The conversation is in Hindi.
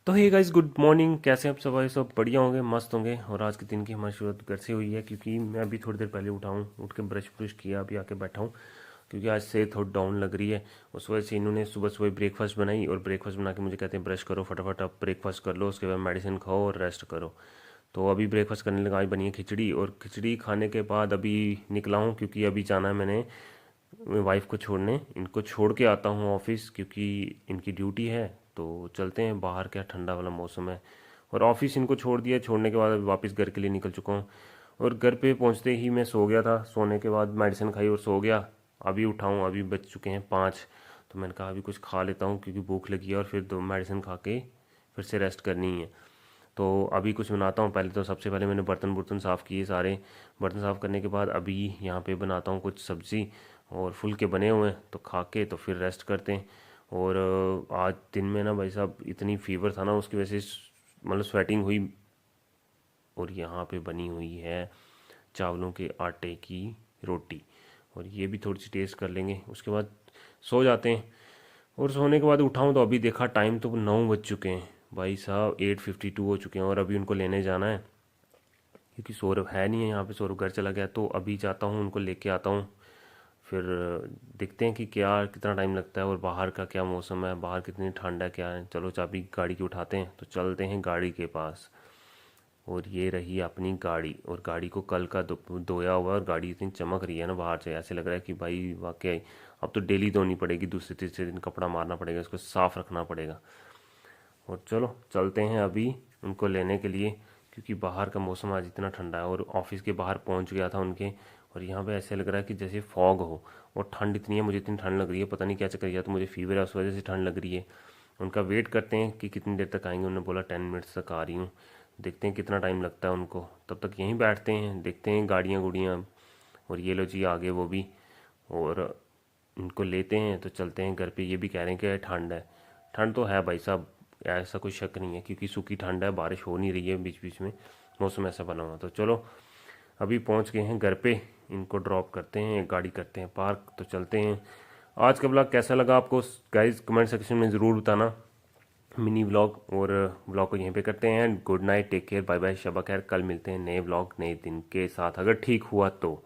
तो हे गाइस, गुड मॉर्निंग। कैसे हैं आप सब? भाई सब बढ़िया होंगे, मस्त होंगे। और आज के दिन की हमारी शुरुआत घर से हुई है, क्योंकि मैं अभी थोड़ी देर पहले उठा हूँ। उठ के ब्रश ब्रश किया, अभी आके बैठा हूँ, क्योंकि आज से थोड़ी डाउन लग रही है। उस वजह से इन्होंने सुबह सुबह ब्रेकफास्ट बनाई, और ब्रेकफास्ट बना के मुझे कहते हैं ब्रश करो फटाफट, आप ब्रेकफास्ट कर लो, उसके बाद मेडिसिन खाओ और रेस्ट करो। तो अभी ब्रेकफास्ट करने लगा। आज बनी है खिचड़ी, और खिचड़ी खाने के बाद अभी निकला हूँ, क्योंकि अभी जाना है मैंने वाइफ को छोड़ने। इनको छोड़ के आता हूँ ऑफिस, क्योंकि इनकी ड्यूटी है। तो चलते हैं बाहर, क्या ठंडा वाला मौसम है। और ऑफिस इनको छोड़ दिया, छोड़ने के बाद अभी वापस घर के लिए निकल चुका हूँ। और घर पे पहुँचते ही मैं सो गया था। सोने के बाद मेडिसिन खाई और सो गया। अभी उठा हूँ, अभी बज चुके हैं 5। तो मैंने कहा अभी कुछ खा लेता हूँ, क्योंकि भूख लगी है, और फिर दो मेडिसिन खा के फिर से रेस्ट करनी है। तो अभी कुछ बनाता हूँ। पहले तो सबसे पहले मैंने बर्तन बुर्तन साफ़ किए सारे। बर्तन साफ़ करने के बाद अभी यहाँ पे बनाता हूँ कुछ सब्ज़ी, और फुल्के बने हुए हैं, तो खा के तो फिर रेस्ट करते हैं। और आज दिन में ना भाई साहब इतनी फीवर था ना, उसकी वजह से मतलब स्वेटिंग हुई। और यहाँ पे बनी हुई है चावलों के आटे की रोटी, और ये भी थोड़ी सी टेस्ट कर लेंगे, उसके बाद सो जाते हैं। और सोने के बाद उठाऊँ तो अभी देखा टाइम तो 9 बज चुके हैं भाई साहब, 8:52 हो चुके हैं, और अभी उनको लेने जाना है। क्योंकि सौरभ है नहीं है यहाँ पे, सौरभ घर चला गया, तो अभी जाता हूँ उनको लेके आता हूँ। फिर देखते हैं कि क्या कितना टाइम लगता है, और बाहर का क्या मौसम है, बाहर कितनी ठंड है, क्या है। चलो चाबी गाड़ी की उठाते हैं, तो चलते हैं गाड़ी के पास। और ये रही अपनी गाड़ी, और गाड़ी को कल का धोया हुआ, और गाड़ी इतनी चमक रही है ना बाहर से, ऐसे लग रहा है कि भाई वाकई अब तो डेली धोनी पड़ेगी, दूसरे तीसरे दिन कपड़ा मारना पड़ेगा, इसको साफ़ रखना पड़ेगा। और चलो चलते हैं अभी उनको लेने के लिए, क्योंकि बाहर का मौसम आज इतना ठंडा है। और ऑफिस के बाहर पहुंच गया था उनके, और यहाँ पे ऐसे लग रहा है कि जैसे फॉग हो। और ठंड इतनी है, मुझे इतनी ठंड लग रही है, पता नहीं क्या चक्कर, या तो मुझे फीवर है उस वजह से ठंड लग रही है। उनका वेट करते हैं कि कितनी देर तक आएंगे। उन्होंने बोला 10 मिनट्स तक आ रही हूँ। देखते हैं कितना टाइम लगता है उनको, तब तक यहीं बैठते हैं, देखते हैं गाड़ियाँ गुड़ियाँ। और ये लो जी आगे वो भी। और इनको लेते हैं तो चलते हैं घर पे। ये भी कह रहे हैं कि ठंड है। ठंड तो है भाई साहब, ऐसा कोई शक नहीं है, क्योंकि सूखी ठंड है, बारिश हो नहीं रही है बीच बीच में, मौसम ऐसा बना हुआ। तो चलो अभी पहुंच गए हैं घर पे, इनको ड्रॉप करते हैं, गाड़ी करते हैं पार्क, तो चलते हैं। आज का ब्लॉग कैसा लगा आपको गाइस, कमेंट सेक्शन में ज़रूर बताना। मिनी व्लॉग, और व्लॉग को यहीं पे करते हैं। Good night, take care, bye bye, शबा खैर। कल मिलते हैं नए व्लॉग नए दिन के साथ, अगर ठीक हुआ तो।